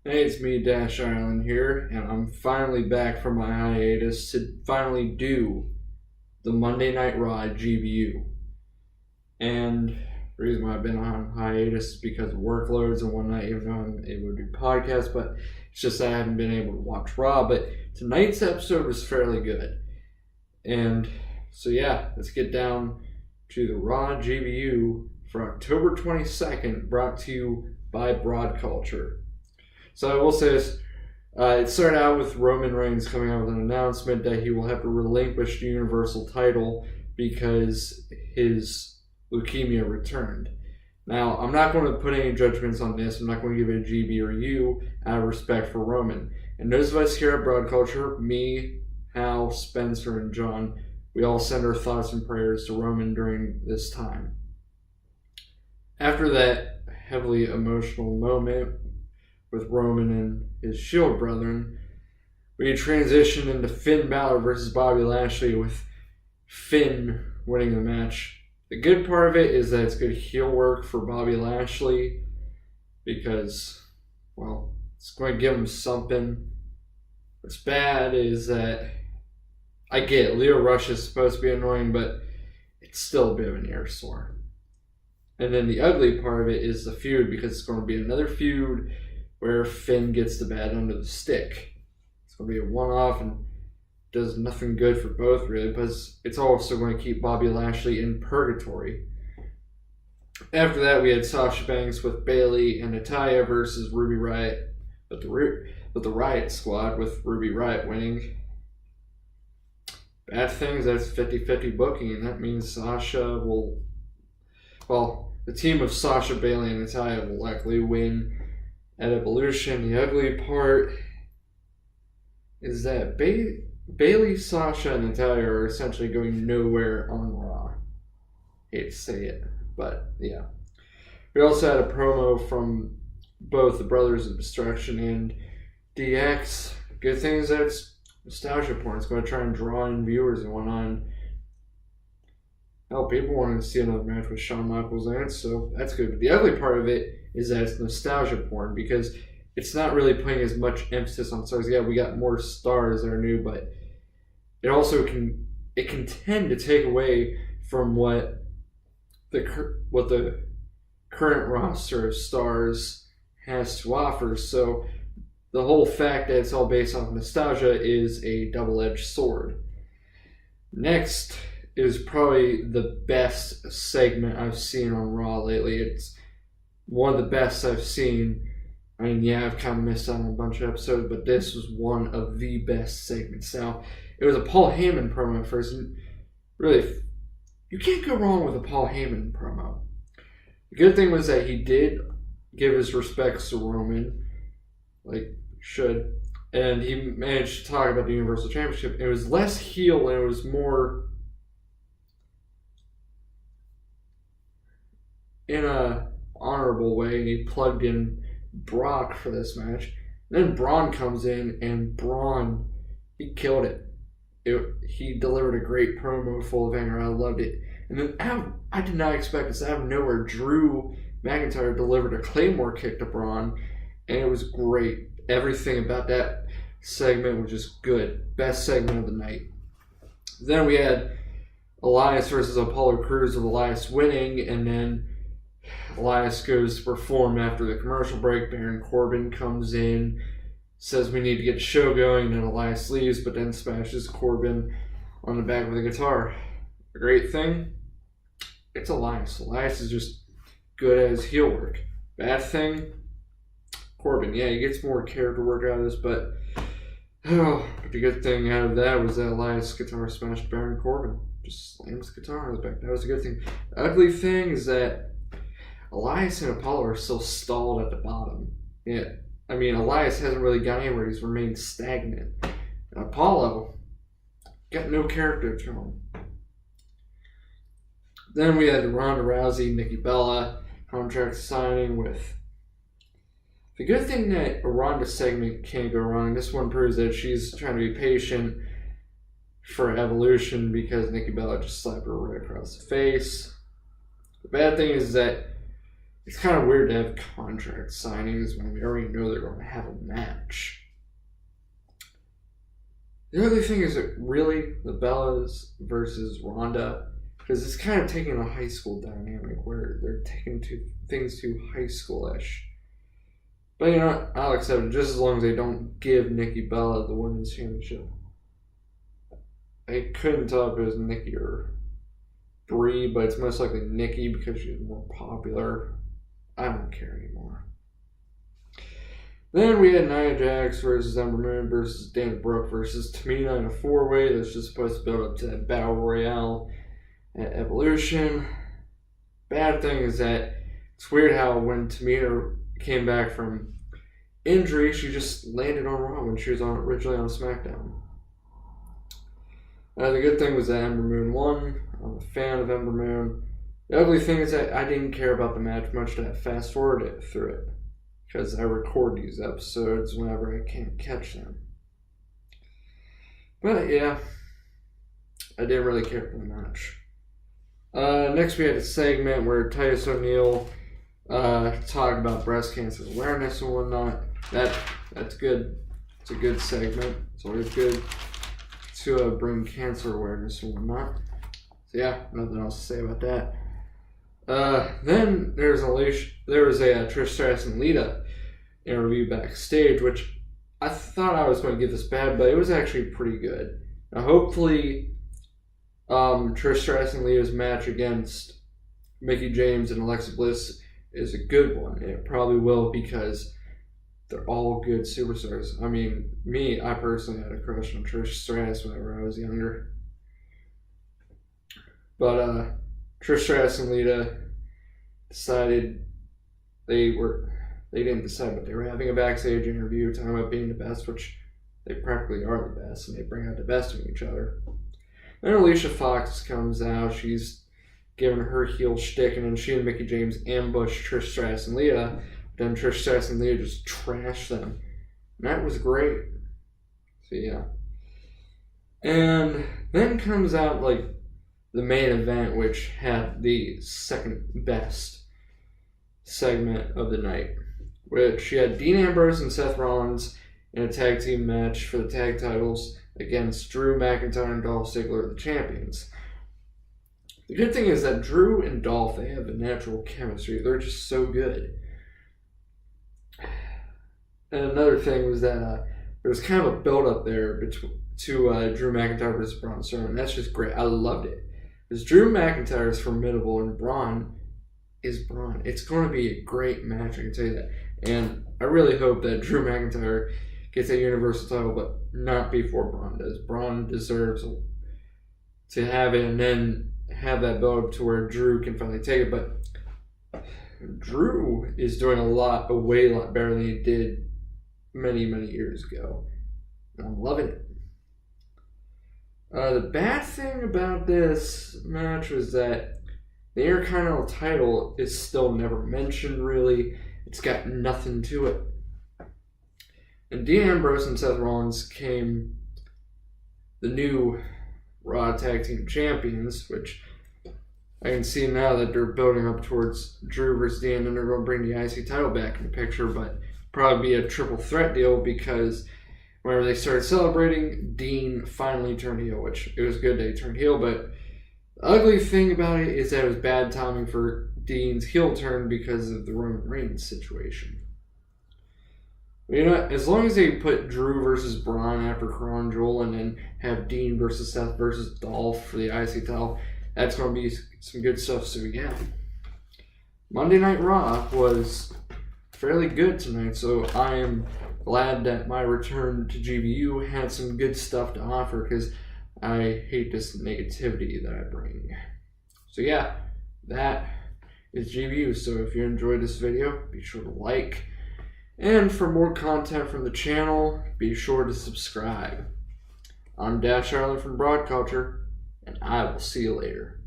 Hey, it's me, Dash Island here, and I'm finally back from my hiatus to finally do the Monday Night Raw G.B.U. And the reason why I've been on hiatus is because of workloads and whatnot, even though I'm able to do podcasts, but it's just that I haven't been able to watch Raw. But tonight's episode was fairly good. And so, yeah, let's get down to the Raw G.B.U. for October 22nd, brought to you by WhatCulture. So I will say this, it started out with Roman Reigns coming out with an announcement that he will have to relinquish the Universal title because his leukemia returned. Now, I'm not going to put any judgments on this. I'm not going to give it a GB or U out of respect for Roman. And those of us here at WhatCulture, me, Hal, Spencer, and John, we all send our thoughts and prayers to Roman during this time. After that heavily emotional moment with Roman and his Shield brethren, we transition into Finn Balor versus Bobby Lashley, with Finn winning the match. The good part of it is that it's good heel work for Bobby Lashley because, well, it's going to give him something. What's bad is that I get Leo Rush is supposed to be annoying, but it's still a bit of an ear sore. And then the ugly part of it is the feud, because it's going to be another feud where Finn gets the bad end of the stick. It's going to be a one-off and does nothing good for both, really, but it's also going to keep Bobby Lashley in purgatory. After that, we had Sasha Banks with Bayley and Natalya versus Ruby Riott, but the Riott Squad with Ruby Riott winning. Bad things, that's 50-50 booking, and that means Sasha will... Well, the team of Sasha, Bayley, and Natalya will likely win at Evolution. The ugly part is that Bayley, Sasha, and Natalya are essentially going nowhere on Raw. Hate to say it, but yeah. We also had a promo from both the Brothers of Destruction and DX. Good thing is that it's nostalgia porn. It's going to try and draw in viewers and whatnot. Hell, people wanted to see another match with Shawn Michaels in it, so that's good. But the ugly part of it is that it's nostalgia porn, because it's not really putting as much emphasis on stars. Yeah, we got more stars that are new, but it also can tend to take away from what the current roster of stars has to offer. So the whole fact that it's all based off nostalgia is a double-edged sword. Next is probably the best segment I've seen on Raw lately. It's one of the best I've seen. I mean, yeah, I've kind of missed out on a bunch of episodes, but this was one of the best segments. Now, it was a Paul Heyman promo at first, and really, you can't go wrong with a Paul Heyman promo. The good thing was that he did give his respects to Roman, like should, and he managed to talk about the Universal Championship. It was less heel, and it was more in a honorable way, and he plugged in Brock for this match. And then Braun comes in, and Braun, he killed it. He delivered a great promo full of anger. I loved it. And then I did not expect this. Out of nowhere, Drew McIntyre delivered a Claymore kick to Braun, and it was great. Everything about that segment was just good. Best segment of the night. Then we had Elias versus Apollo Crews, with Elias winning, and then Elias goes to perform after the commercial break. Baron Corbin comes in, says we need to get the show going, and Elias leaves, but then smashes Corbin on the back with a guitar. A great thing, it's Elias. Elias is just good at his heel work. Bad thing, Corbin. Yeah, he gets more character work out of this, but the good thing out of that was that Elias' guitar smashed Baron Corbin. Just slams the guitar on his back. That was a good thing. The ugly thing is that Elias and Apollo are still stalled at the bottom. Yeah, I mean, Elias hasn't really gone anywhere. He's remained stagnant. And Apollo got no character to him. Then we had Ronda Rousey, Nikki Bella contract signing with. The good thing that a Ronda segment can't go wrong. This one proves that she's trying to be patient for Evolution, because Nikki Bella just slapped her right across the face. The bad thing is that it's kind of weird to have contract signings when we already know they're going to have a match. The other thing is that really the Bellas versus Ronda, because it's kind of taking a high school dynamic where they're taking things too high schoolish. But you know what? I'll accept it just as long as they don't give Nikki Bella the women's championship. I couldn't tell if it was Nikki or Brie, but it's most likely Nikki because she's more popular. I don't care anymore. Then we had Nia Jax versus Ember Moon versus Dana Brooke versus Tamina in a 4-way that's just supposed to build up to that Battle Royale at Evolution. Bad thing is that it's weird how when Tamina came back from injury, she just landed on Raw when she was originally on SmackDown. The good thing was that Ember Moon won. I'm a fan of Ember Moon. The ugly thing is that I didn't care about the match much to fast forward it through it, because I record these episodes whenever I can't catch them. But yeah, I didn't really care for the match. Next we had a segment where Titus O'Neil talked about breast cancer awareness and whatnot. That's good. It's a good segment. It's always good to bring cancer awareness and whatnot. So yeah, nothing else to say about that. Then there was a Trish Stratus and Lita interview backstage, which I thought I was going to give this bad, but it was actually pretty good. Now hopefully Trish Stratus and Lita's match against Mickie James and Alexa Bliss is a good one. It probably will because they're all good superstars. I mean, I personally had a crush on Trish Stratus whenever I was younger. But Trish Stratus and Lita decided they didn't decide, but they were having a backstage interview talking about being the best, which they practically are the best, and they bring out the best in each other. Then Alicia Fox comes out. She's giving her heel shtick, and then she and Mickie James ambush Trish Stratus and Lita. Then Trish Stratus and Lita just trash them. And that was great. So yeah. And then comes out the main event, which had the second best segment of the night, which you had Dean Ambrose and Seth Rollins in a tag team match for the tag titles against Drew McIntyre and Dolph Ziggler, the champions. The good thing is that Drew and Dolph, they have a natural chemistry. They're just so good. And another thing was that there was kind of a build-up there to Drew McIntyre versus Braun Strowman. That's just great. I loved it. Because Drew McIntyre is formidable and Braun is Braun. It's going to be a great match, I can tell you that. And I really hope that Drew McIntyre gets a Universal title, but not before Braun does. Braun deserves to have it and then have that build up to where Drew can finally take it. But Drew is doing a way better than he did many, many years ago. And I'm loving it. The bad thing about this match was that the Intercontinental title is still never mentioned, really. It's got nothing to it. And Dean Ambrose and Seth Rollins came the new Raw Tag Team Champions, which I can see now that they're building up towards Drew versus Dean, and they're going to bring the IC title back in the picture, but probably be a triple threat deal because whenever they started celebrating, Dean finally turned heel, which it was good that he turned heel, but the ugly thing about it is that it was bad timing for Dean's heel turn because of the Roman Reigns situation. But you know what? As long as they put Drew versus Braun after Crown Jewel and then have Dean versus Seth versus Dolph for the IC title, that's going to be some good stuff. So yeah, Monday Night Raw was fairly good tonight, so I am glad that my return to G.B.U. had some good stuff to offer because I hate this negativity that I bring. So yeah, that is G.B.U. So if you enjoyed this video, be sure to like. And for more content from the channel, be sure to subscribe. I'm Dash Charlie from WhatCulture, and I will see you later.